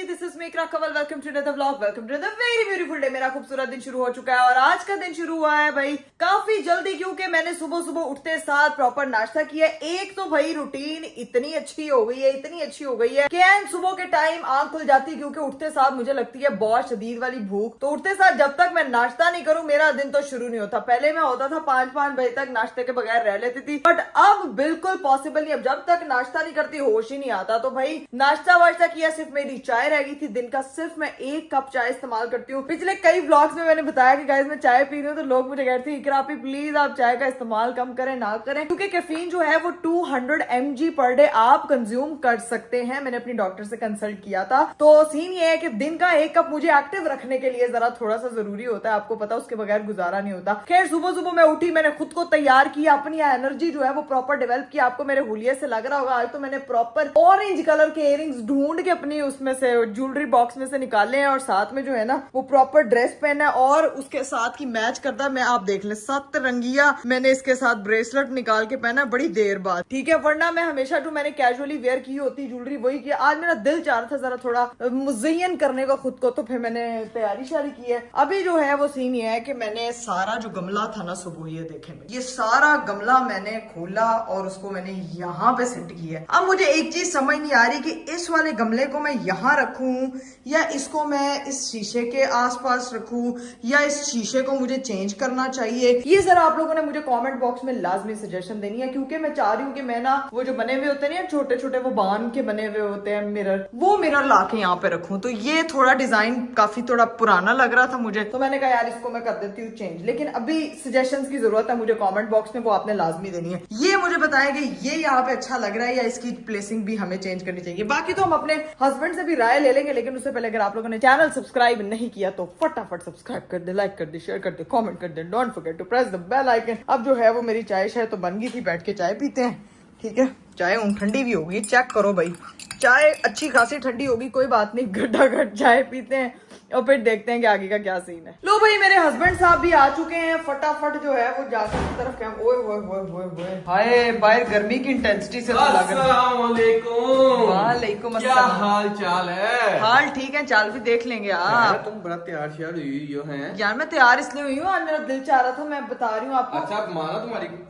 This is मेकरा कवल। Welcome to the vlog, welcome to the very beautiful day. मेरा खूबसूरत दिन शुरू हो चुका है और आज का दिन शुरू हुआ है भाई काफी जल्दी, क्योंकि मैंने सुबह सुबह उठते साथ प्रॉपर नाश्ता किया। एक तो भाई रूटीन इतनी अच्छी हो गई है, इतनी अच्छी हो गई है कि सुबह के टाइम आंख खुल जाती है, क्योंकि उठते साथ मुझे लगती है बहुत शदीद वाली भूख। तो उठते साथ जब तक मैं नाश्ता नहीं करूं मेरा दिन तो शुरू नहीं होता। पहले मैं होता था 5 बजे तक नाश्ते के बगैर रह लेती थी, बट अब बिल्कुल पॉसिबल नहीं। अब जब तक नाश्ता नहीं करती होश ही नहीं आता। तो भाई नाश्ता वाश्ता किया, सिर्फ मेरी चाय रह गई थी दिन का। सिर्फ मैं 1 कप चाय इस्तेमाल करती हूँ। पिछले कई व्लॉग्स में मैंने बताया कि गाइस मैं चाय पी रही हूँ, तो लोग मुझे कहते हैं इकरा आपी प्लीज आप चाय का इस्तेमाल कम करें, ना करें, क्योंकि कैफीन जो है वो 200 mg पर डे आप कंज्यूम कर सकते हैं। मैंने अपनी डॉक्टर से कंसल्ट किया था। तो सीन ये है कि दिन का 1 कप मुझे एक्टिव रखने के लिए जरा थोड़ा सा जरूरी होता है, आपको पता, उसके बगैर गुजारा नहीं होता। खैर सुबह सुबह मैं उठी, मैंने खुद को तैयार किया, अपनी एनर्जी जो है वो प्रॉपर डेवलप किया। आपको मेरे हुलिये से लग रहा होगा आज तो मैंने प्रॉपर ऑरेंज कलर के इयरिंग्स ढूंढ के अपनी उसमें से ज्वेलरी बॉक्स में से निकाले हैं, और साथ में जो है ना वो प्रॉपर ड्रेस पहना है और उसके साथ की मैच करता है। मैं आप देख ले 7 रंगिया मैंने इसके साथ ब्रेसलेट निकाल के पहना बड़ी देर बाद, ठीक है। वरना मैं हमेशा जो मैंने कैजुअली वेयर की होती ज्वेलरी वही की। आज मेरा दिल चाह रहा था जरा थोड़ा मुज़य्यन करने का खुद को, तो फिर मैंने तैयारी शारी की है। अभी जो है वो सीन ये है कि मैंने सारा जो गमला था ना सुबह, ये देखे ये सारा गमला मैंने खोला और उसको मैंने यहाँ पे सेट किया। अब मुझे एक चीज समझ नहीं आ रही कि इस वाले गमले को मैं यहाँ रखूं या इसको मैं इस शीशे के आसपास रखूं या इस शीशे को मुझे चेंज करना चाहिए। ये जरा आप लोगों ने मुझे कमेंट बॉक्स में लाजमी सजेशन देनी है, क्योंकि मैं चाह रही हूँ कि मैं ना वो जो बने हुए होते हैं ना छोटे छोटे वो बांध के बने हुए होते हैं मिरर, वो मिरर ला के यहाँ पे रखूं। तो ये थोड़ा डिजाइन काफी थोड़ा पुराना लग रहा था मुझे, तो मैंने कहा यार इसको मैं कर देती हूँ चेंज। लेकिन अभी सजेशंस की जरूरत है मुझे कमेंट बॉक्स में, वो आपने लाजमी देनी है। ये मुझे बताया कि ये यहाँ पे अच्छा लग रहा है या इसकी प्लेसिंग भी हमें चेंज करनी चाहिए। बाकी तो हम अपने हस्बैंड से भी राय ले लेंगे, लेकिन उससे पहले अगर आप लोगों ने चैनल सब्सक्राइब नहीं किया तो फटाफट सब्सक्राइब कर दे, लाइक कर दे, शेयर कर दे, कमेंट कर दे, don't forget to press the bell icon. अब जो है वो मेरी चाय शायद तो बन गई थी, बैठ के चाय पीते हैं, ठीक है। चाय ठंडी भी होगी, चेक करो भाई, चाय अच्छी खासी ठंडी होगी, कोई बात नहीं, घटाघट चाय पीते हैं और फिर देखते हैं कि आगे का क्या सीन है। लो भाई मेरे हस्बैंड साहब भी आ चुके हैं, फटाफट जो है वो जाकर की तरफ क्या, ओए ओए हाय बाहर गर्मी की इंटेंसिटी से वालेकुम क्या हाल चाल है? हाल ठीक है, चाल भी देख लेंगे आप। तुम बड़ा तैयार श्यार हुई हैं यार मैं तैयार इसलिए हुई हूँ, आज मेरा दिल चाह रहा था, मैं बता रही हूँ आपको। अच्छा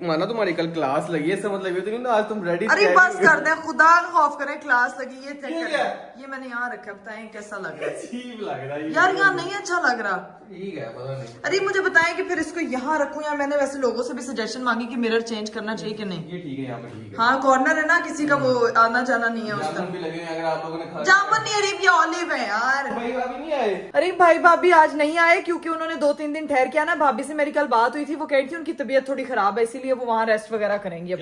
माना तुम्हारी कल क्लास लगी है, इसका मतलब ये तो नहीं ना आज तुम रेडी? अरे बस कर दे, खुदा खौफ करे, क्लास लगी। ये चेक कर, ये मैंने यहाँ रखा, बताएं कैसा लग रहा है? अजीब लग रहा है यार यहाँ नहीं अच्छा लग रहा। ठीक है, पता नहीं। अरे मुझे बताएं कि फिर इसको यहाँ रखूं या मैंने वैसे लोगों से भी सजेशन मांगी कि मिरर चेंज करना चाहिए कि नहीं। ये ठीक है, यहाँ पे ठीक है। हाँ कॉर्नर है ना, किसी का वो आना जाना नहीं है उस जामुन भी लगे हुए हैं, अगर आप लोगों ने खा जामुन नहीं, अरीब या ऑलिव है यार। भाई भाभी नहीं आए? अरे भाई भाभी आज नहीं आए, क्योंकि उन्होंने 2-3 दिन ठहर के आना। भाभी से मेरी कल बात हुई थी, वो कह रही थी उनकी तबीयत थोड़ी खराब है, इसीलिए वो वहाँ रेस्ट वगैरह करेंगी।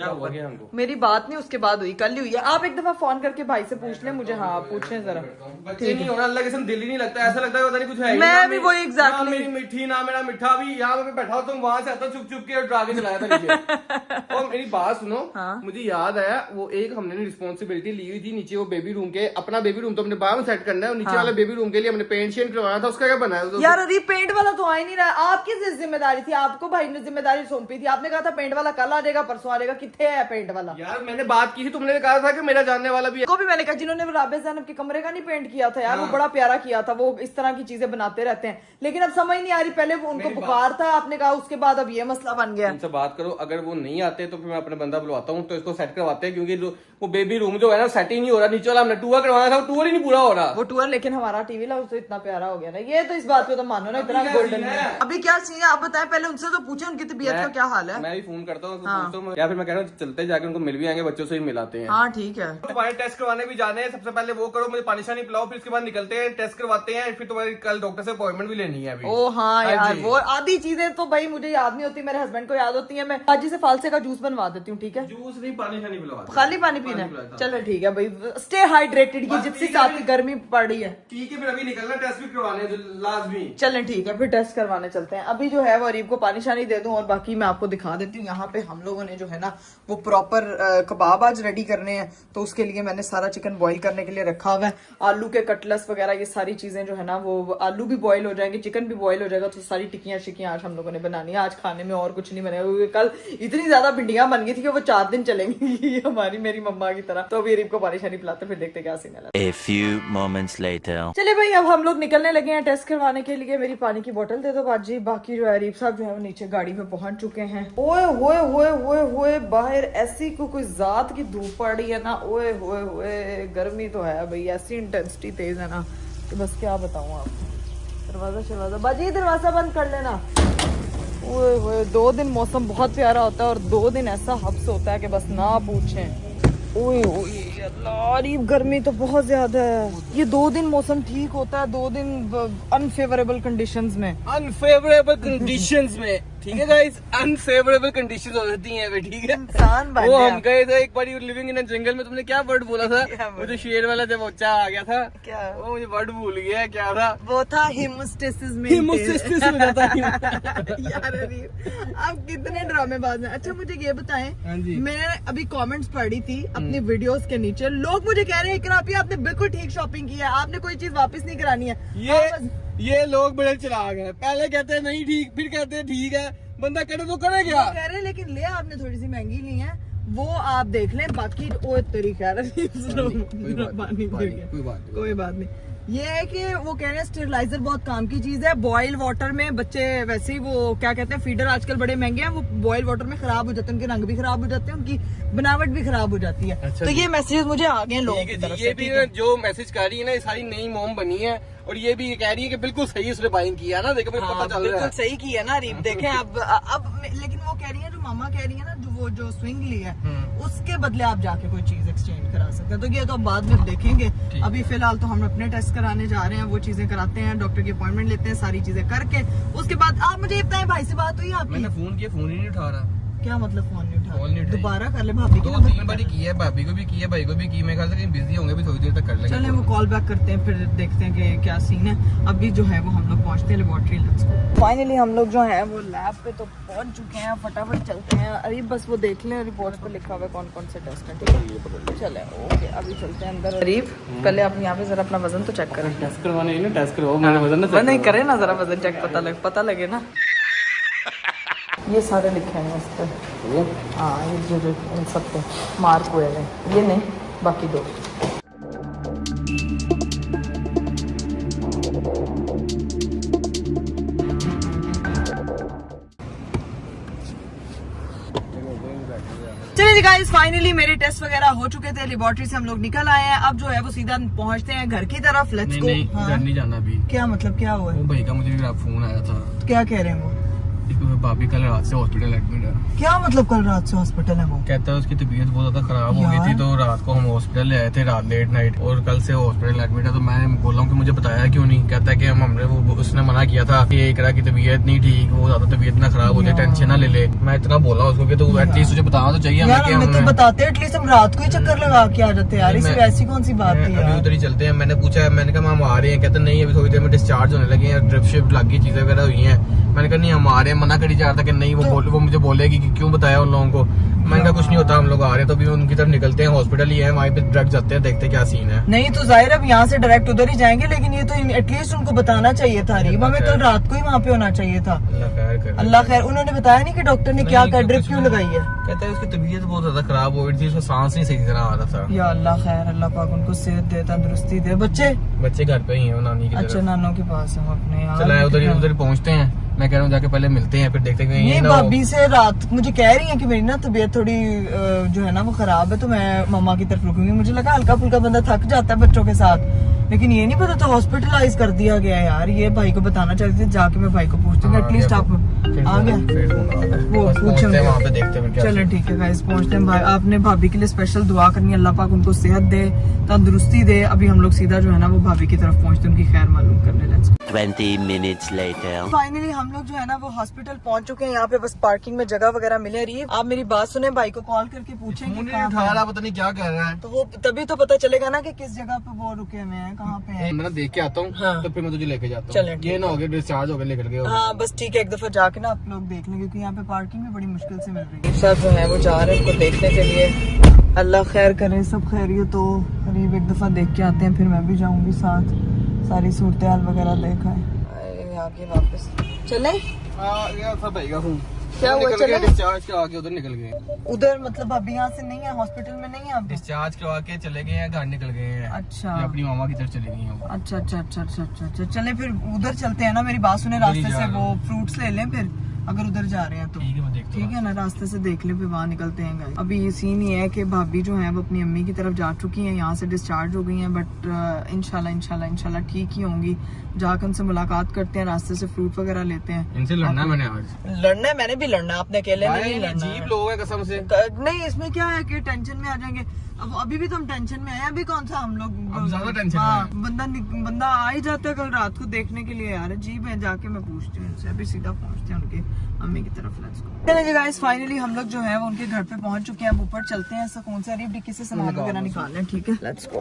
मेरी बात नहीं उसके बाद हुई, कल ही हुई है। आप एक दफा फोन करके भाई से पूछ ले मुझे। हाँ पूछ लें जरा। बच्चे नहीं होना, अल्लाह कसम दिल ही नहीं लगता, ऐसा लगता है पता नहीं कुछ है। मैं भी वही एग्जैक्टली, मेरी मिठी ना मेरा मिठा भी। यहाँ पे बैठा हो तुम, वहां से आता चुप चुप के और ड्रा के चलाया था नीचे। और मेरी बात सुनो, मुझे याद आया वो एक हमने रिस्पॉन्सिबिलिटी ली हुई थी नीचे वो बेबी रूम के, अपना बेबी रूम तो अपने बाहर में सेट करना है और नीचे वाले बेबी रूम के लिए हमने पेंट शेंट करवाना था। उसका क्या बना है यार? अरे पेंट वाला तो आ ही नहीं रहा। आपकी जिम्मेदारी थी, आपको भाई ने जिम्मेदारी सौंपी थी। आपने कहा था पेंट वाला कल आ जाएगा, परसों आ जाएगा, कितने है पेंट वाला? यार मैंने बात की थी, तुमने कहा था कि मेरा जानने वाला भी है। को भी मैंने कहा जिन्होंने राबे ज़ैनब के कमरे का नहीं पेंट किया था यार, वो बड़ा प्यारा किया था। वो इस तरह की चीजें बनाते रहते हैं, लेकिन अब समझ नहीं आ रही। पहले वो उनको बुखार था, आपने कहा, उसके बाद अब ये मसला बन गया। उनसे बात करो, अगर वो नहीं आते तो फिर मैं अपने बंदा बुलवाता हूँ, तो इसको सेट करवाते हैं, क्योंकि वो बेबी रूम जो है ना सेट ही नहीं हो रहा। नीचे वाला हमने टूर करवाना था, वो टूर ही नहीं पूरा हो रहा। वो टूर, लेकिन हमारा टीवी ला तो इतना प्यारा हो गया ना, ये तो इस बात पे तो मानो ना, इतना गोल्डन है। अभी क्या सीन है आप बताएं, पहले उनसे तो पूछे उनकी तबीयत का क्या हाल है। मैं भी फोन करता हूँ, या फिर मैं कह रहा हूँ चलते जाके उनको मिल भी आएंगे, बच्चों से ही मिलाते हैं। हाँ ठीक है, तुम्हारे टेस्ट करवाने भी जाने हैं, सबसे पहले वो करो, मुझे पानी शानी पिलाओ, फिर उसके बाद निकलते हैं, टेस्ट करवाते हैं, फिर तुम्हारी कल डॉक्टर से अपॉइंटमेंट भी लेनी है अभी। ओ हाँ यार, वो आधी चीजें तो भाई मुझे याद नहीं होती, मेरे हस्बैंड को याद होती है। मैं आज से फालसे का जूस बनवा देती हूँ, ठीक है? जूस नहीं, पानी शानी पिलाओ, खाली पानी पीना है। चलो ठीक है भाई, स्टे हाइड्रेटेड, ये जितनी ज्यादा गर्मी पड़ रही है। ठीक है, फिर अभी निकलना, टेस्ट भी करवाने हैं लाजमी। चलें ठीक है, फिर टेस्ट करवाने चलते हैं। अभी जो है वो अरीब को पानी शानी दे दूं और बाकी मैं आपको दिखा देती हूँ। यहाँ पे हम लोगों ने जो है ना वो प्रॉपर कबाब आज रेडी करने हैं, तो उसके लिए मैंने सारा चिकन बॉईल करने के लिए रखा हुआ है। आलू के कटलस वगैरह ये सारी चीजें जो है ना, वो आलू भी बॉईल हो जाएंगे, चिकन भी बॉईल हो जाएगा, तो सारी टिक्कियां शिक्कियां आज हम लोगों ने बनानी है। आज खाने में और कुछ नहीं बनेगा, क्योंकि कल इतनी ज्यादा भिंडियां बन गई थी कि वो 4 दिन चलेंगी। हमारी मेरी मम्मा मम्मा की तरह। तो अभी अरीब को पानी शानी पिलाते फिर देखते क्या सीन है। A few moments later. चले भाई अब हम लोग निकलने लगे हैं टेस्ट करवाने के लिए। मेरी पानी की बोतल दे दो बाजी। बाकी जो है अरीब साहब जो है वो नीचे गाड़ी में पहुंच चुके हैं। ओए होए होए होए होए बाहर ऐसी कोई जात की धूप पड़ रही है ना। ओए होए होए गर्मी तो है भाई, ऐसी इंटेंसिटी तेज है ना कि बस क्या बताऊं आपको। दरवाजा बाजी दरवाजा बंद कर लेना। ओए होए 2 दिन मौसम बहुत प्यारा होता है और 2 दिन ऐसा हब्स होता है कि बस ना पूछें। ओए ओए अल्लाह अरीब गर्मी तो बहुत ज्यादा है। ये 2 दिन मौसम ठीक होता है, 2 दिन अनफेवरेबल कंडीशंस में। अनफेवरेबल कंडीशंस में, ठीक है गाइस, अनफेवरेबल कंडीशंस हो जाती हैं अभी, ठीक है। इंसान बन वो गया। हम गए थे एक बार लिविंग इन जंगल में, तुमने क्या वर्ड बोला था? वो जो शेर वाला जब बच्चा आ गया था, क्या वो मुझे वर्ड भूल गया, क्या था? वो था हिमोस्टेसिस में। हिमोसिस्टिस हो जाता है। यार अरीब आप कितने ड्रामेबाज हैं। अच्छा मुझे ये बताएं, हाँ जी। मैंने अभी कमेंट्स पढ़ी थी अपनी वीडियोस के नीचे, लोग मुझे कह रहे हैं इकरा आपी आपने बिल्कुल ठीक शॉपिंग की है, आपने कोई चीज वापस नहीं करानी है। ये लोग बड़े चलाक हैं, पहले कहते हैं नहीं ठीक, फिर कहते हैं ठीक है, बंदा करे तो करे क्या? कह रहे हैं लेकिन ले आपने थोड़ी सी महंगी ली है, वो आप देख लें। बाकी ओ तरीका कोई बात नहीं। ये है कि वो कह रहे हैं स्टेरिलाइजर बहुत काम की चीज है। बॉयल वाटर में बच्चे वैसे ही वो क्या कहते हैं फीडर आजकल बड़े महंगे हैं, वो बॉयल वाटर में खराब हो जाते हैं, उनके रंग भी खराब हो जाते हैं, उनकी बनावट भी खराब हो जाती है। अच्छा तो जी। ये मैसेजेस मुझे आ गए लोगों की तरफ ये से। भी ठीक है? जो मैसेज कर रही है ना, ये सारी नई मॉम बनी है और ये भी कह रही है कि बिल्कुल सही उसने बाइंग किया ना। देखो मुझे पता चल रहा बिल्कुल है। सही की है ना अरीब। देखें अब लेकिन वो कह रही है, जो मामा कह रही है ना, जो स्विंग ली है उसके बदले आप जाके कोई चीज एक्सचेंज करा सकते हैं। तो ये तो अब बाद में देखेंगे। अभी फिलहाल तो हम अपने टेस्ट कराने जा रहे हैं, वो चीजें कराते हैं, डॉक्टर की अपॉइंटमेंट लेते हैं, सारी चीजें करके उसके बाद आप मुझे बताएं भाई से बात हुई आपकी? मैंने फोन किया, फोन ही नहीं उठा रहा। क्या मतलब फोन नहीं कॉल नहीं उठा? उठाई। दोबारा कर ले भाभी की 2-3 बार की है, भाभी को भी की है, भाई को भी की। मैं ख्याल से कहीं बिजी होंगे, भी थोड़ी देर तक कर लेंगे। चले वो कॉल बैक करते हैं, फिर देखते हैं कि क्या सीन है। अभी जो है वो हम लोग पहुंचते हैं लेबोरेटरी लैब्स को। फाइनली हम लोग जो है वो लैब पे तो पहुंच चुके हैं, फटाफट चलते हैं। अरे बस वो देख लें रिपोर्ट पे लिखा हुआ है कौन कौन से टेस्ट हैं। ठीक है चले ओके अभी चलते हैं अंदर। अरीब पहले आप यहाँ पे जरा अपना वजन तो चेक करें। टेस्ट करवाने ही ना, टेस्ट करवाओ, मैंने वजन ना नहीं करें ना जरा वजन चेक, पता लगे ना। ये सारे लिखे हैं इस पे। हाँ ये जो इन सब पे मार्क हुए हैं, ये नहीं बाकी 2। चलिए जी गाइस फाइनली मेरे टेस्ट वगैरह हो चुके थे, लेबोरेटरी से हम लोग निकल आए हैं। अब जो है वो सीधा पहुंचते हैं घर की तरफ। Let's go. घर नहीं जाना अभी। क्या मतलब क्या हुआ है? वो भाई का मुझे फोन आया था। क्या कह रहे हैं वो? भाभी कल रात से हॉस्पिटल एडमिट है। क्या मतलब कल रात से हॉस्पिटल है वो? कहता है उसकी तबीयत बहुत ज्यादा खराब हो गई थी, तो रात को हम हॉस्पिटल ले आए थे, रात लेट नाइट, और कल से हॉस्पिटल एडमिट है। तो मैं बोल रहा हूँ कि मुझे बताया क्यों नहीं? कहता है कि हमने वो उसने मना किया था कि एक की तबीयत नहीं ठीक, वो ज्यादा तबीयत ना खराब होती, टेंशन ना ले ले। मैं इतना बोला उसको कि तू एटलीस्ट तुझे बताना तो चाहिए यार हमें तो बताते एटलीस्ट हम रात को ही चक्कर लगा के आ जाते यार। इसमें ऐसी कौन सी बात थी यार? उधर ही चलते हैं। मैंने पूछा, मैंने कहा हम आ रहे हैं, कहते नहीं अभी थोड़ी देर में डिस्चार्ज होने लगे हैं, ड्रिप शिप लग गई, चीजें वगैरह हुई हैं। मैंने कहा नहीं हम आ रहे हैं, मना करी जा रहा था कि नहीं, वो मुझे बोलेगी कि क्यों बताया उन लोगों को। मैंने कहा कुछ नहीं होता, हम लोग आ रहे हैं। तो अभी उनकी तरफ निकलते हैं, हॉस्पिटल ही है, वहीं पे डायरेक्ट जाते हैं, देखते हैं क्या सीन है। नहीं तो जाहिर अब यहाँ से डायरेक्ट उधर ही जाएंगे, लेकिन ये तो एटलीस्ट उनको बताना चाहिए था। अरीब हमें कल रात को ही वहाँ पे होना चाहिए था। अल्लाह खैर करे। अल्लाह खैर। उन्होंने बताया नहीं कि डॉक्टर ने क्या कर ड्रिप क्यों लगाई है? कहता है उसकी तबीयत बहुत ज्यादा खराब हो गई थी, उसका सांस नहीं सही तरह आ रहा था। या अल्लाह खैर, अल्लाह पाक उनको सेहत दे, तंदुरुस्ती दे। बच्चे घर पे ही है नानी की तरफ। अच्छा नानों के पास है अपने यार। चला उधर ही पहुँचते हैं। मैं कह रहा हूँ जाके पहले मिलते हैं, फिर देखते हैं। ये भाभी से रात मुझे कह रही है कि मेरी ना तबीयत थोड़ी जो है ना वो खराब है, तो मैं मम्मा की तरफ रुकूंगी। मुझे लगा हल्का फुल्का बंदा थक जाता है बच्चों के साथ, लेकिन ये नहीं पता था हॉस्पिटलाइज कर दिया गया यार। ये भाई को बताना चाहिए, जाके मैं भाई को पूछती हूँ एटलीस्ट आप आ गया वो पूछेंगे वहाँ पे देखते हैं। चलो ठीक है गाइस पहुंचते हैं। भाई आपने भाभी के लिए स्पेशल दुआ करनी है, अल्लाह पाक उनको सेहत दे, तंदुरुस्ती दे। अभी हम लोग सीधा जो है ना वो भाभी की तरफ पहुंचते हैं, उनकी खैर मालूम करने। 20 minutes later. फाइनली हम लोग जो है ना वो हॉस्पिटल पहुंच चुके हैं। यहाँ पे बस पार्किंग में जगह वगैरह मिले। अरीब आप मेरी बात सुने, भाई को कॉल करके पूछें कि कहाँ उठा रहा, पता नहीं क्या कर रहा है। तो वो तभी तो पता चलेगा ना कि किस जगह पे वो रुके हुए हैं, कहाँ पे हैं। मैं देख के आता हूँ। हाँ। तो फिर मैं तुझे लेके जाता हूँ। चलें, ठीक ये ना हो गया डिस्चार्ज हो गया लेकर के। हाँ बस ठीक है, एक दफा जाके ना आप लोग देख लें, क्योंकि यहाँ पे पार्किंग भी बड़ी मुश्किल से मिल रही है। सब जो है वो जा रहे हैं उनको देखने के लिए। अल्लाह खैर करे, सब खैरियत तो करीब एक दफा देख के आते हैं, फिर मैं भी जाऊंगी साथ, सारी सूरत हाल वगैरह देखा है आगे वापस चले। क्या हुआ, निकल गए, चले? डिस्चार्ज करवा के उधर निकल गए। उधर मतलब अभी यहाँ से नहीं है, हॉस्पिटल में नहीं है अभी? डिस्चार्ज करवा के चले गए हैं, घर निकल गए हैं। अच्छा। ये अपनी मामा की तरफ चले गई हैं। अच्छा अच्छा अच्छा अच्छा अच्छा अच्छा, चले फिर उधर चलते हैं ना, मेरी बात सुने, रास्ते से वो फ्रूट्स ले लें फिर, अगर उधर जा रहे हैं तो ठीक है, मैं देखता ठीक है ना, रास्ते से देख ले, फिर वहाँ निकलते हैं गाइस। अभी ये सीन ये है कि भाभी जो है वो अपनी अम्मी की तरफ जा चुकी हैं, यहाँ से डिस्चार्ज हो गई हैं, बट इंशाल्लाह इंशाल्लाह इंशाल्लाह ठीक ही होंगी। जाकर उनसे मुलाकात करते हैं, रास्ते से फ्रूट वगैरह लेते हैं। इनसे लड़ना है मैंने आज। लड़ना है, मैंने भी लड़ना है, आपने अकेले नहीं लड़ना है। अजीब लोग हैं कसम से। नहीं, इसमें क्या है कि टेंशन में आ जाएंगे। अब अभी भी तो हम टेंशन में हैं, अभी कौन सा हम लोग अब ज्यादा टेंशन हाँ, में बंदा आ ही जाता है कल रात को देखने के लिए। यार अजीब है, जाके मैं पूछती हूँ इनसे, अभी सीधा पहुँचते हैं उनके अम्मी की तरफ। Let's go. चलिए गाइस, फाइनली हम लोग जो है वो उनके घर पे पहुंच चुके हैं। अब ऊपर चलते हैं, सुकून से अरीब डिक्की से सामान वगैरह निकाल लें, ठीक है? Let's go.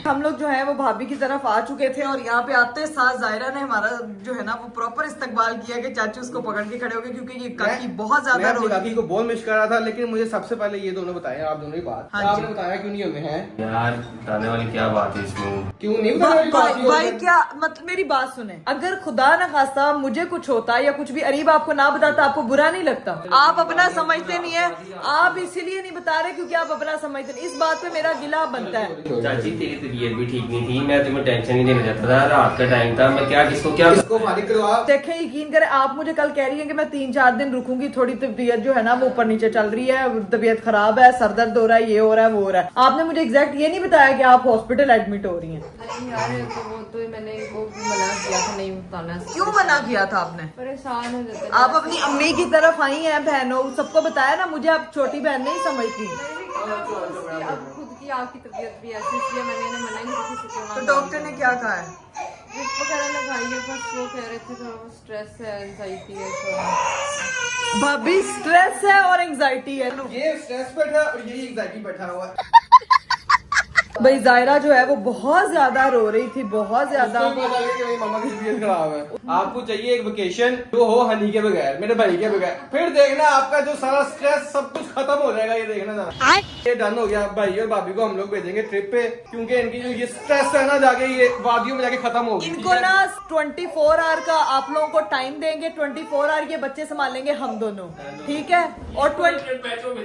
हम लोग जो है वो भाभी की तरफ आ चुके थे और यहाँ पे आते साथ जायरा ने हमारा जो है ना वो प्रॉपर इस्तकबाल किया कि चाचू उसको पकड़ के खड़े हो गए, क्योंकि ये काकी बहुत ज्यादा मैं रो रही काकी को बहुत मिस कर रहा था, लेकिन मुझे सबसे पहले ये दोनों बताए, आप दोनों ही बात। हाँ आपने जी। बताया क्यों नहीं हमें है? यार बताने वाली क्या बात है इसमें? क्यों नहीं बताने वाली बात ये भाई होगी? क्या मतलब, मेरी बात सुने, अगर खुदा न खास्ता मुझे कुछ होता या कुछ भी अरीब आपको ना बताता, आपको बुरा नहीं लगता? आप अपना समझते नहीं है, आप इसीलिए नहीं बता रहे क्योंकि आप अपना समझते नहीं। इस बात पे मेरा गिला बनता है। चाची तेरी तबीयत भी ठीक नहीं थी, मैं तुम्हें टेंशन नहीं देना चाहता था, रात का टाइम था, मैं क्या किसको क्या इसको फारिग करो आप। देखें, यकीन करें, आप मुझे कल कह रही हैं कि मैं 3-4 दिन रुकूंगी, थोड़ी तबीयत जो है ना वो ऊपर नीचे चल रही है, तबीयत खराब है, सर दर्द हो रहा है, ये हो रहा है, वो हो रहा है। आपने मुझे एग्जैक्ट ये नहीं बताया कि आप हॉस्पिटल एडमिट हो रही हैं। नहीं यार, तो वो तो मैंने वो मना किया था, नहीं बताना। क्यों मना किया था आपने? परेशान हो जाते हैं। आप अपनी अम्मी की तरफ आई हैं, बहनों सबको बताया ना, मुझे आप छोटी बहन नहीं समझती। अब खुद की आपकी तबीयत भी ऐसी, इसलिए मैंने इन्हें मना नहीं किसी से। तो डॉक्टर ने क्या कहा है? ड्रिप वगैरह लगाई है, बस वो कह रहे थे थोड़ा स्ट्रेस है, एंजाइटी है थोड़ा। भाभी स्ट्रेस है और एंजाइटी है। ये स्ट्रेस बैठा और यही एंजाइटी बैठा हुआ है। भाई जायरा जो है वो बहुत ज्यादा रो रही थी, बहुत ज्यादा। उसको भी पता लगे कि मेरी मामा की तबीयत खराब है। आपको चाहिए एक वेकेशन जो हो हनी के बगैर, मेरे भाई के बगैर, फिर देखना आपका जो सारा स्ट्रेस सब कुछ खत्म हो जाएगा। ये देखना जरा, ये डन हो गया। भाई और भाभी को हम लोग भेजेंगे ट्रिप पे, क्योंकि इनकी जो ये स्ट्रेस है ना, जाके ये वादियों में जाके खत्म होगी। इनको ना 24 आवर का आप लोगों को टाइम देंगे, 24 आवर ये बच्चे संभालेंगे हम दोनों, ठीक है? और 24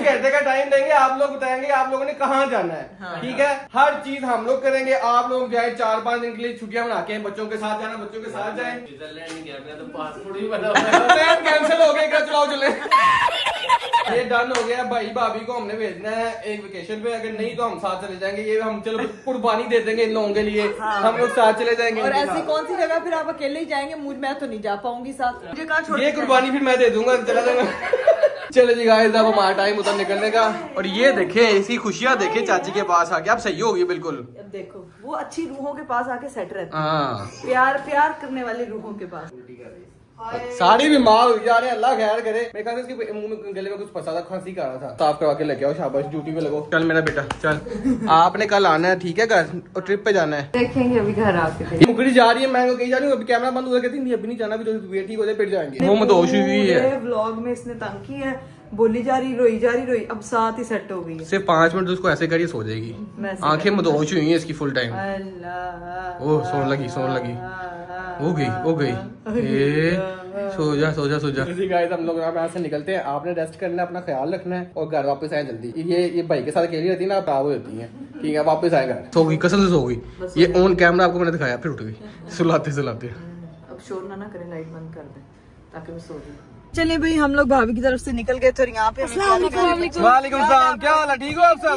घंटे का टाइम देंगे, आप लोग बताएंगे आप लोगों ने कहाँ जाना है। हाँ। ठीक है, हर चीज हम लोग करेंगे। आप लोग जाए 4-5 दिन के लिए छुट्टियां बना के, बच्चों के साथ जाना, बच्चों के साथ जाए। स्विट्जरलैंड गया, मेरा तो पासपोर्ट ही बना हुआ है। कैंसिल हो गया, चलाओ चले। ये डन हो गया। भाई भाभी को हमने भेजना है एक वेकेशन पे, अगर नहीं तो हम साथ चले जाएंगे। ये हम चलो कुर्बानी दे देंगे इन लोगों के लिए, हम लोग साथ चले जाएंगे। और इनके ऐसी साथ। कौन सी जगह फिर आप अकेले ही जाएंगे? मैं तो नहीं जा पाऊंगी साथ, मुझे कहाँ छोड़ ये कुर्बानी फिर मैं दे दूंगा, चला जाऊंगा। चलो जी गाइस, अब हमारा टाइम उधर निकलने का। और ये देखें, ऐसी खुशियां देखें, चाची के पास आके आप सही होगी बिल्कुल। अब देखो, वो अच्छी रूहों के पास आके सेट रहते हैं, हाँ, प्यार करने वाली रूहों के पास। साड़ी भी मार हुई जा रहे हैं, अल्लाह खैर करे। मेरे ख्याल से इसके मुंह में गले में कुछ फंसा था, खांसी कर रहा था। साफ करवा के लेके आओ, शाबाश, ड्यूटी पे लगो। चल मेरा बेटा चल, आपने कल आना है, ठीक है? घर और ट्रिप पे जाना है। देखेंगे अभी घर आके। मुकरी जा रही है, मैं कहीं जा रही हूँ, अभी कैमरा बंद हो गया, कहती नहीं अभी नहीं जाना, अभी तो तबीयत ठीक हो जाए फिर जाएंगे। वो मदोश हुई है। व्लॉग में इसने तंग की है, बोली जा रही, रोई, अब साथ ही सेट हो गई है। सिर्फ 5 मिनट उसको ऐसे करिए, सो जाएगी। मैं ऐसे आंखें मदोश हुई हैं इसकी फुल टाइम। अल्लाह, ओह, सोने लगी। हो गई। सो जा। जी गाइस, हम लोग यहाँ से निकलते हैं। आपने रेस्ट करना है, अपना ख्याल रखना है और घर वापस आए जल्दी। ये भाई के साथ अकेली रहती है ना, खराब हो जाती है। ठीक है, वापस आए घर। सो गई, कसम से सो गई। ये ऑन कैमरा आपको मैंने दिखाया, फिर उठ गई सुलाते। अब शोर ना करें, लाइट बंद कर दे ताकि मैं सो जाऊं। चलिए भाई, हम लोग भाभी की तरफ से निकल गए थे और यहाँ पे वालेकुम सलाम, क्या हाल है? ठीक हो आप सब?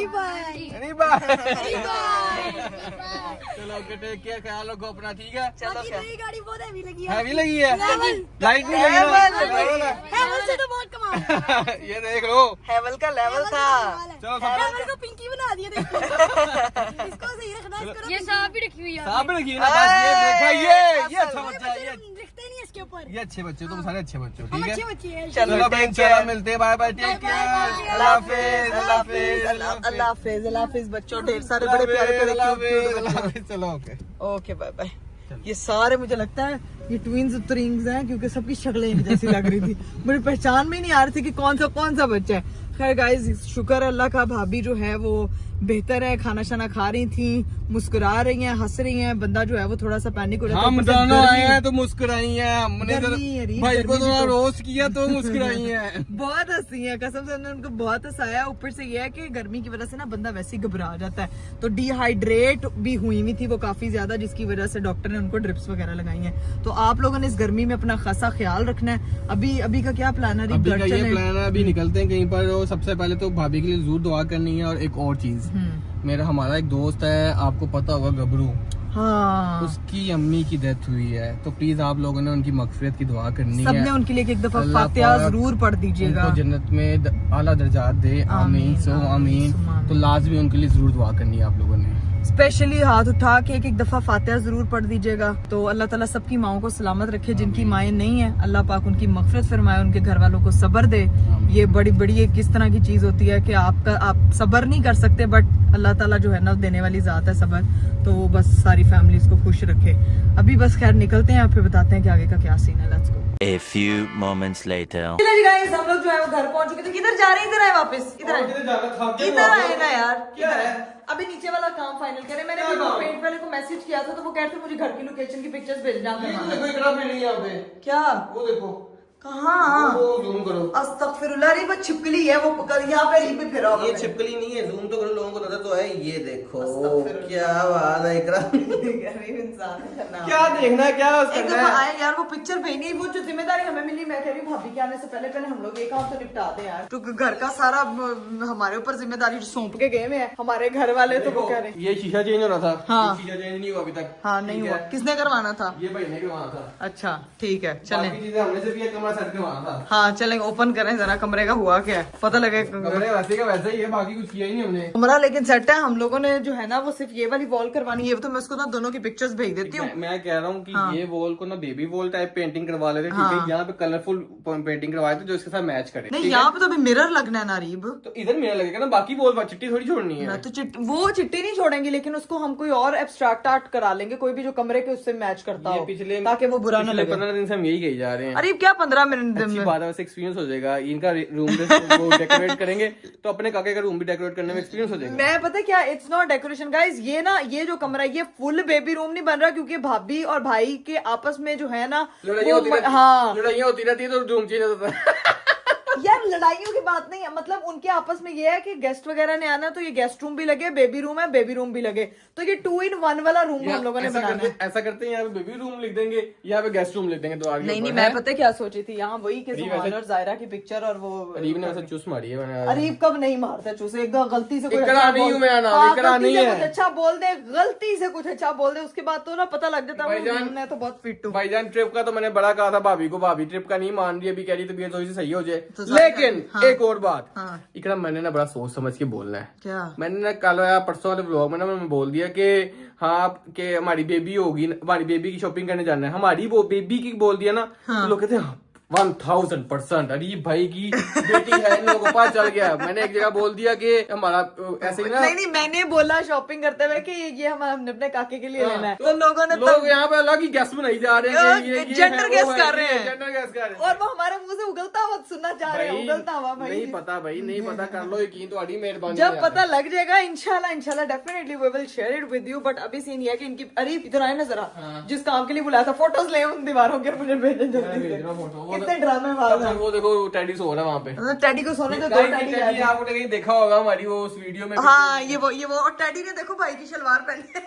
चलो टेक केयर, ख्याल रखो अपना, ठीक है? चलो क्या? गाड़ी बहुत हैवी लगी हैवी लगी है, लाइट नहीं लगी ना? हैवल से तो बहुत कमाल। ये देख लो, हेवल का लेवल था। चलो हैवल को पिंकी बना दिया देखो। इसको सही रखना, इसको ये सांप भी रखी हुई है। साहब रखिए ना, बस ये देखा, ये अच्छा बच्चा है, ये दिखते नहीं इसके ऊपर। ये अच्छे बच्चे, तुम सारे अच्छे बच्चे हो, हम ठीक अच्छे है? बच्चे हैं। चलो बहन, चलो मिलते हैं, बाय बाय, टेक केयर, अल्लाह हाफिज बच्चों, ढेर सारे बड़े प्यारे प्यारे। चलो ओके, बाय बाय। ये सारे मुझे लगता है ये ट्विंस ट्रिंग्स हैं, क्योंकि सबकी शक्लें एक जैसी लग रही थी। मुझे पहचान में नहीं आ रही थी कि कौन सा बच्चा है। खैर गाइस शुक्र है अल्लाह का, भाभी जो है वो बेहतर है, खाना शाना खा रही थी, मुस्कुरा रही हैं, हंस रही हैं। बंदा जो है वो थोड़ा सा पैनिक हो रहा हम दोनों आए हैं तो मुस्कुराई हैं, हमने गर्मी है, रीत, भाई को गर्मी थोड़ा तो- रोस्ट किया तो मुस्कुराई हैं। बहुत हंसी है, कसम से हमने उनको बहुत हंसाया। ऊपर से ये है कि गर्मी की वजह से ना बंदा वैसे ही घबरा जाता है, तो डिहाइड्रेट भी हुई हुई थी वो काफी ज्यादा, जिसकी वजह से डॉक्टर ने उनको ड्रिप्स वगैरह लगाई हैं। तो आप लोगों ने इस गर्मी में अपना खासा ख्याल रखना है। अभी का क्या प्लान है? अभी घर का ये चलें? प्लान है, अभी निकलते हैं कहीं पर। और सबसे पहले तो भाभी के लिए जरूर दुआ करनी है। और एक और चीज, हमारा एक दोस्त है, आपको पता होगा गबरू, हाँ, उसकी अम्मी की डेथ हुई है, तो प्लीज आप लोगों ने उनकी मगफिरत की दुआ करनी है। सबने उनके लिए एक दफा अल्लाह फातिहा पाक जरूर पढ़ दीजिएगा। उनको जन्नत में आला दर्जात दे, आमीन सो आमीन। तो लाजमी उनके लिए जरूर दुआ करनी है आप लोगों ने। स्पेशली हाथ उठा के एक दफा फातिहा जरूर पढ़ दीजिएगा। तो अल्लाह ताला सबकी माओं को सलामत रखे, जिनकी माएँ नहीं है अल्लाह पाक उनकी मगफिरत फरमाए, उनके घर वालों को सब्र दे। ये बड़ी एक किस तरह की चीज होती है कि आप सब्र नहीं कर सकते, बट अल्लाह ताला जो है ना देने वाली जात है सब्र, तो वो बस सारी फैमिलीज को खुश रखे। अभी बस खैर निकलते हैं, फिर बताते हैं कि आगे का क्या सीन है। Let's go. A few moments later. चलो जी गाइस, हम लोग जो है वो घर पहुंच चुके थे। किधर जा रहे हैं? इधर आए वापस, इधर आए, इधर आए ना यार। क्या है? अभी नीचे वाला काम फाइनल करे। मैंने अभी वो पेंट वाले को मैसेज किया था, तो वो कहते मुझे घर की लोकेशन की पिक्चर्स भेजना। देखो इतना भी नहीं है यहाँ पे, क्या? वो देखो कहाँ? वो जूम करो। अस्तगफिरुल्लाह, अरे वो छिपकली है, वो यहाँ पे रीप पे फिरा हुआ ये है। छिपकली नहीं है, जूम तो करो, लोगों को नजर तो है। ये देखो अस्तगफिरुल्लाह। क्या बात है इकरा। गरीब इंसान है करना। क्या देखना है, क्या एक करना दफा है? आए यार, वो पिक्चर भेजनी, वो जो जिम्मेदारी हमें मिली, मैं कह रही हूँ भाभी के आने से पहले हम लोग ये काम तो निपटा दें यार। तो घर का सारा हमारे ऊपर जिम्मेदारी सौंप के गए हुए हैं हमारे घर वाले, तो वो कह रहे ये शीशा चेंज होना था। हाँ। ये शीशा चेंज नहीं हुआ अभी तक। हाँ नहीं हुआ। किसने करवाना था? ये भाई ने करवाना था। अच्छा ठीक है, चलें। बाकी चीजें हमने सिर्फ ये कमरा सेट करवाना था। हाँ चलें, ओपन करें जरा कमरे का हुआ क्या है, पता लगे। कमरे वैसे का वैसे ही है, बाकी कुछ किया ही नहीं हमने। कमरा लेकिन सेट है। हम लोगों ने जो है ना वो सिर्फ ये वाली वॉल करवानी है, तो मैं उसको ना दोनों की पिक्चर्स भेज देती हूँ। मैं कह रहा हूँ कि हाँ। ये वॉल को ना बेबी वॉल टाइप पेंटिंग करवा लेते, ठीक हाँ। है? यहाँ पे कलरफुल पेंटिंग करवाए थे जो इसके साथ मैच करे। नहीं, ठीक है? यहाँ पे तो अभी मिरर लगना है नारीब। तो इधर मेरा लगेगा ना, बाकी वॉल चिट्टी थोड़ी छोड़नी है। मैं तो वो चिट्टी नहीं छोड़ेंगे, लेकिन उसको हम कोई और एब्स्ट्रैक्ट आर्ट करा लेंगे, कोई भी जो कमरे के उससे मैच करता ये हो, पिछले ताकि वो बुरा ना लगे। 15 दिन से हम यही कही जा रहे हैं। अरे क्या 15 मिनट अच्छी में? बात है, वैसे एक्सपीरियंस हो जाएगा इनका। रूम वो डेकोरेट करेंगे तो अपने काके का रूम भी डेकोरेट करने में एक्सपीरियंस हो जाएगा। मैं पता क्या, इट्स नॉट डेकोरेशन गाइस, ये ना ये जो कमरा है ये फुल बेबी रूम नहीं बन रहा, क्योंकि भाभी और भाई के आपस में जो है ना हाँ लड़ाइयाँ होती रहती है तो रूम चेंज होता है। यार लड़ाइयों की बात नहीं है, मतलब उनके आपस में ये है कि गेस्ट वगैरह ने आना, तो ये गेस्ट रूम भी लगे, बेबी रूम है, बेबी रूम भी लगे, तो ये 2 in 1 वाला रूम हम लोगों ने बनाना है। ऐसा करते हैं, यहाँ पे बेबी रूम लिख देंगे, यहाँ पे गेस्ट रूम लिख देंगे। तो आगे नहीं, मैं पता क्या सोची थी, यहाँ वही कि सुभान और जायरा की पिक्चर और वो अरीब ने ऐसा चूस मारी है। मैंने अरीब कब नहीं मारता चूसे, एक गलती से कुछ इकरा अच्छा नहीं बोल- हूं मैं ना, हाँ, इकरा गलती नहीं से है। कुछ अच्छा बोल दे, गलती से कुछ अच्छा बोल दे, उसके बाद तो ना पता लग जाता है भाईजान- मैं तो बहुत फिट हूँ। भाईजान ट्रिप का तो मैंने बड़ा कहा था भाभी को, भाभी ट्रिप का नहीं मान रही, अभी कह रही तबीयत थोड़ी सी सही हो जाए। तो सारा- लेकिन हाँ। एक और बात, हाँ। इकरा मैंने ना बड़ा सोच समझ के बोलना है। क्या? मैंने ना कल या परसों वाले व्लॉग में ना मैं बोल दिया कि हाँ कि हमारी बेबी होगी, हमारी बेबी की शॉपिंग करने जाना है, हमारी वो बेबी की बोल दिया ना। हाँ। तो लोग कहते हैं 1000%। अरे भाई की बेटी है, इन लोगों को पता चल गया। मैंने एक जगह बोल दिया कि हमारा ऐसे ही ना, नहीं, मैंने बोला शॉपिंग करते हुए कि ये हमने अपने काके के लिए हाँ, लेना है, तो लोगों ने लोग यहाँ पे अलग ही गैस बनाई जा रहे हैं कि ये जेंडर है, गैस वो है, कर रहे ये हैं। जेंडर गैस कर रहे हैं। और वो हमारे मुंह से उगलता हुआ सुनना चाह रहे हैं, उगलता हुआ भाई। नहीं पता भाई, नहीं पता, कर लो यकीन, तो अड़ी मेहरबानी जब है। पता लग जाएगा इंशाल्लाह definitely we will share it with you. But अभी सीन ये है कि इनकी, अरे इधर आए ना जरा, जिस काम के लिए बुलाया था, फोटोज ले उन दीवारों के, मुझे भेजें जल्दी भेज से। रहा हूं फोटो। वो कितने ड्रामे वाले हैं। वो देखो टेडी सो रहा है वहाँ पे। टैडी को सोने दो, 2 टैडी है। टेडी आपने कहीं देखा होगा हमारी वो उस वीडियो में। हाँ ये वो और टैडी ने देखो भाई की शलवार पहनी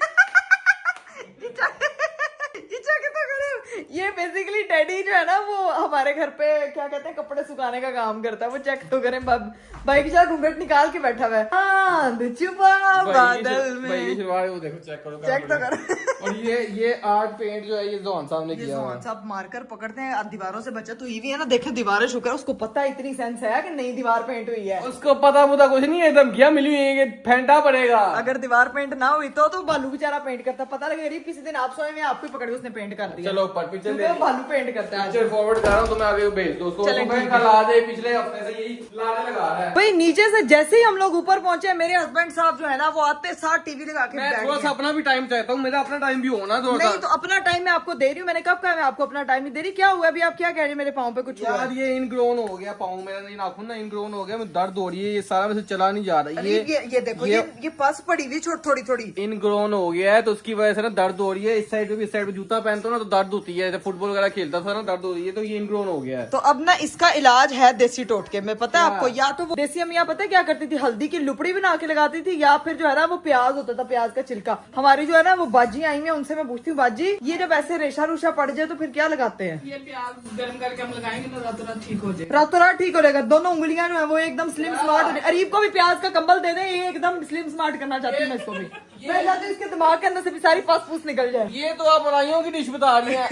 ये बेसिकली टैडी जो है ना वो हमारे घर पे क्या कहते हैं कपड़े सुखाने का काम करता है। वो चेक तो करें, भाई की साथ घूंघट निकाल के बैठा हुआ है। हाँ छुपा बादल में, भाई की शलवार वो देखो, चेक करो, चेक तो करो। और ये आर्ट पेंट जो है ये जोहन साहब ने किया हुआ है। सब मार्कर पकड़ते हैं, दीवारों से बचत हुई हुई है ना, देखे दीवारें, शुक्र उसको पता है, इतनी सेंस है कि नई दीवार पेंट हुई है। उसको पता मुदा कुछ नहीं है, एकदम घिया मिली हुई है, फेंटा पड़ेगा। अगर दीवार पेंट ना हुई तो बालू बेचारा पेंट करता, पता लगे किसी दिन आप सोए में आपको ही पकड़ के उसने पेंट कर दिया। चलो ऊपर पिक्चर क्योंकि वो भालू पेंट करता है। पिक्चर फॉरवर्ड कर रहा हूँ तो मैं आगे भेज दो उसको। चलें, ठीक है। कल आ जाए, पिछले हफ्ते से यही लाने लगा रहा है। भाई नीचे से जैसे ही हम लोग ऊपर पहुंचे मेरे हस्बैंड साहब जो है ना वो आते साथ टीवी लगा के मैं बैठ थोड़ा सा गए। अपना भी टाइम चाहता हूँ, मेरा अपना टाइम भी हो ना थोड़ा नहीं सा। तो अपना टाइम मैं आपको दे रही हूँ, मैंने कब कहा मैं आपको अपना टाइम नहीं दे रही। क्या हुआ अभी आप क्या कह रहे हैं मेरे पाँव पे कुछ हुआ? यार ये इनग्रोन हो गया पाँव मेरा, नहीं नाखून ना इनग्रोन हो गया, मैं दर्द हो रही है, ये सारा वैसे चला नहीं जा रहा। ये देखो ये पस पड़ी हुई थोड़ी थोड़ी। इनग्रोन हो गया है तो उसकी वजह से ना दर्द हो रही है। इस साइड पे भी, इस साइड पे जूता पहनता हूँ ना तो दर्द होती है, जैसे फुटबॉल वगैरह खेलता था ना दर्द हो रही है, तो ये इनग्रोन हो गया है। तो अब ना इसका इलाज है देसी टोटके में, पता है आपको? या तो वो देसी अम्मियां पता है क्या करती थी, हल्दी की लुपड़ी बना के लगाती थी, या फिर जो है ना वो प्याज होता था, प्याज का छिलका। हमारी जो है ना वो बाजी आई है, उनसे मैं पूछती हूँ बाजी ये जब ऐसे रेशा रूशा पड़ जाए तो फिर क्या लगाते हैं? ये प्याज गर्म करके हम लगाएंगे तो रातों रात ठीक हो जाएगा। रातों रात ठीक हो जाएगा। दोनों उंगलियां जो है वो एकदम स्लिम स्मार्ट हो जाए। अरीब को भी प्याज का कंबल दे दे, ये एकदम स्लिम स्मार्ट करना चाहती हूँ मैं इसको भी। मैं चाहती हूँ इसके दिमाग के अंदर से भी सारी पास पूस निकल जाए। ये तो आप अराइयों की डिश बता रही हैं,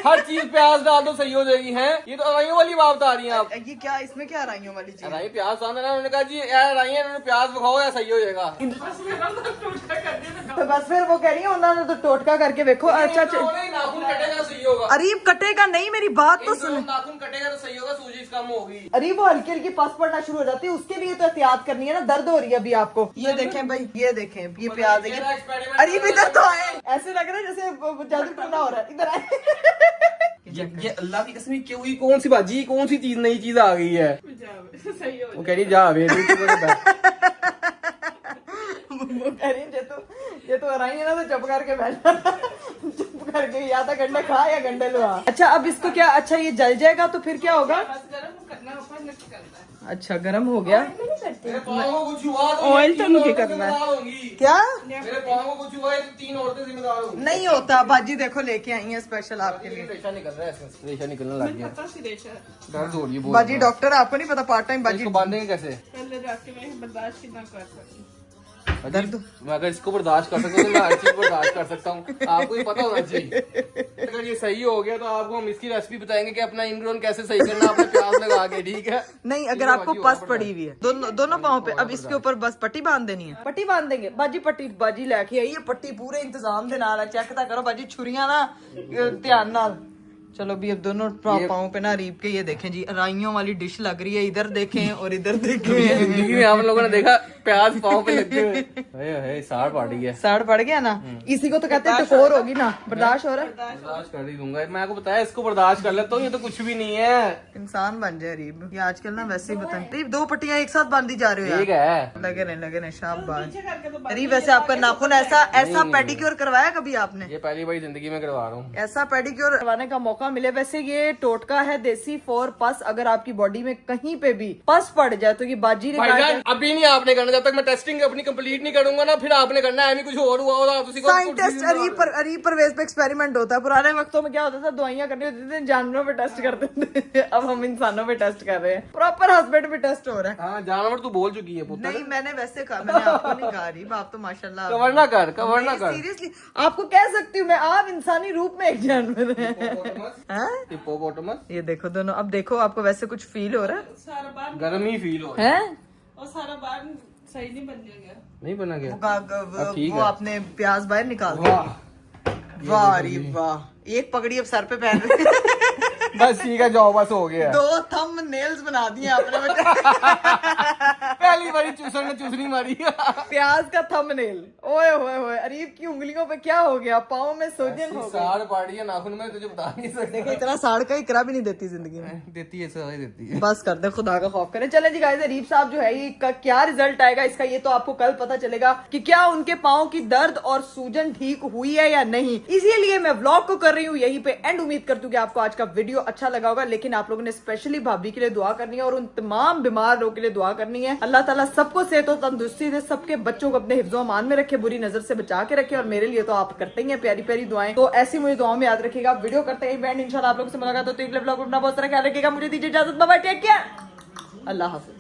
हर चीज प्याज डाल दो सही हो जाएगी। हैं ये तो अराइयों वाली बात बता रही हैं आप। ये क्या इसमें क्या राइयों वाली चीज? अराई प्याज सामने ना, उन्होंने कहा जी अराई प्याज दिखाओ या सही हो जाएगा। तो बस फिर वो कह रही है उन्होंने तो टोटका करके देखो। अच्छा नाखून कटेगा सही होगा। अरीब कटेगा नहीं, मेरी बात तो सुन। नाखून कटेगा तो सही होगा, सूजी कम होगी। अरीब वो हल्की हल्की पस पड़ना शुरू हो जाती है, उसके लिए तो एहतियात करनी है ना। दर्द हो रही है अभी आपको। ये देखें भाई, ये देखें ये प्याज है। अरीब इधर तो आए, ऐसे लग रहा है जैसे जादू टूना हो रहा है। इधर आए। ये अल्लाह की कसम क्यों, ये कौन सी बाजी, कौन सी चीज नई चीज आ गई है? सही हो वो कह रही जा वे वो कह रही है ये तो हराई है ना, तो चुप करके बैठा। चुप करके या तो गंडे खा या गंडे लुआ। अच्छा अब इसको क्या, अच्छा ये जल जाएगा तो फिर क्या होगा? बस गर्म करना ऊपर मिक्स करना है। अच्छा गर्म हो गया। मेरे पाँव को कुछ हुआ तो ऑयल ये तो तीन नहीं औरतें करना है। जिम्मेदार होंगी। क्या मेरे पाँव को कुछ हुआ है तो 3 औरतें जिम्मेदार होंगी। नहीं होता बाजी, देखो लेके आई है स्पेशल आपके लिए। रेशा निकल रहा है, इसमें रेशा निकलने लग गया, पता सी रेशा है। दर्द हो रही है बहुत। बाजी डॉक्टर आपको नहीं पता, पार्ट टाइम बाजी इसको बांधेंगे कैसे? पहले जाके मैं बर्दाश्त कितना कर सकती। दर्द मैं अगर इसको बर्दाश्त कर सकता हूँ तो मैं हर चीज बर्दाश्त कर सकता हूँ। आपको ही पता होना चाहिए। अगर ये सही हो गया तो आपको हम इसकी रेसिपी बताएंगे कि अपना इनग्रोन कैसे सही करना, आपने प्याज लगा के, ठीक है? नहीं अगर आपको पस पड़ी हुई है दोनों पाँव पे, अब इसके ऊपर बस पट्टी बांध देनी है। पट्टी बांध देंगे बाजी, पट्टी बाजी लेके आई है पट्टी पूरे इंतजाम दे नाल। चेक तो करो बाजी, छुरियां ना ध्यान नाल। चलो भी अब दोनों पाँव पे ना अरीब के ये देखें जी, राइयों वाली डिश लग रही है। इधर देखें और इधर देखें। जिंदगी में आप लोगों ने देखा प्याज पाँव पे लगे हुए, साड़ पड़ रही है। साड़ पड़ गया ना, इसी को तो कहते हैं टकोर होगी ना। बर्दाश्त हो रहा है, बर्दाश्त कर ही दूंगा। मैं आपको बताया इसको बर्दाश्त कर लेता हूँ, ये तो कुछ भी नहीं है। इंसान बन जाए अरीब। ये आजकल ना वैसे ही बताएं अरीब, 2 पट्टियां एक साथ बांधी जा रहे हो ठीक यार। है, लगे नहीं शाबाश। अरीब वैसे आपका नाखून ऐसा पेडिक्योर करवाया कभी आपने? ये पहली बार जिंदगी में करवा रहा हूँ। ऐसा पेडिक्योर करवाने का मौका मिले। वैसे ये टोटका है देसी फॉर पस। अगर आपकी बॉडी में कहीं पे भी पस पड़ जाए तो ये बाजी ने भाईजान अभी नहीं आपने करना, जब तक मैं टेस्टिंग अपनी कंप्लीट नहीं करूंगा ना फिर आपने करना है। कुछ और हुआ होगा तो साइंटिस्ट अरीब परवेज पे एक्सपेरिमेंट होता है। पुराने वक्तों में क्या होता था, दवाइयां करनी होती थी, जानवरों पे टेस्ट करते थे। अब हम इंसानों पे टेस्ट कर रहे हैं। प्रॉपर हस्बैंड पे टेस्ट हो रहा है। हाँ जानवर तू बोल चुकी है पुत्र। नहीं मैंने वैसे कहा, मैंने आपको नहीं कहा अरीब, आप तो माशाल्लाह कवर ना कर, कवर ना कर। सीरियसली आपको कह सकती हूँ मैं, आप इंसानी रूप में एक जानवर हैं। हिप्पोपोटामस। ये देखो दोनों, अब देखो आपको वैसे कुछ फील हो रहा है? सारा बार गर्म ही फील हो रहा हैं? और सारा बार सही नहीं बन गया। नहीं बना गया। ठीक वो है। आपने प्याज बाहर निकाल दिया। वाह अरे वाह, एक पगड़ी अब सर पे पहन रही। बस ठीक है, जाओ बस हो गया। 2 थंब नेल्स बना दिए आपने। पहली बारी चूसर ने चूसनी मारी। प्याज का थंबनेल। ओए होए होए, अरीब की उंगलियों पे क्या हो गया? पाँव में सूजन हो गई। साड़ पाड़ी है नाखून में, तुझे बता नहीं सकते। देखिए इतना साड़ का इकरा भी नहीं देती जिंदगी में। देती है, सही देती है। बस कर दे, खुदा का खौफ करें। चले जी गाइस, अरीब साहब जो है ये क्या रिजल्ट आएगा इसका, ये तो आपको कल पता चलेगा कि क्या उनके पाँव की दर्द और सूजन ठीक हुई है या नहीं। इसीलिए मैं व्लॉग को कर रही हूँ यहीं पे एंड। उम्मीद करती हूँ कि आपको आज का वीडियो अच्छा लगा होगा। लेकिन आप लोगों ने स्पेशली भाभी के लिए दुआ करनी है और उन तमाम बीमार लोगों के लिए दुआ करनी है। अल्लाह ताला सबको सेहत और तंदुरुस्ती दे, सबके बच्चों को अपने हिफ्ज़ो अमान में रखे, बुरी नजर से बचा के रखे। और मेरे लिए तो आप करते ही हैं प्यारी प्यारी दुआएं, तो ऐसी मुझे दुआओं में याद रखिएगा। वीडियो करते ही बैंड इंशाल्लाह आप लोगों से मुलाकात होती है। अगले व्लॉग में अपना बहुत सारा ख्याल रखिएगा। मुझे दीजिए इजाजत, बाय बाय, टेक केयर, अल्लाह हाफिज।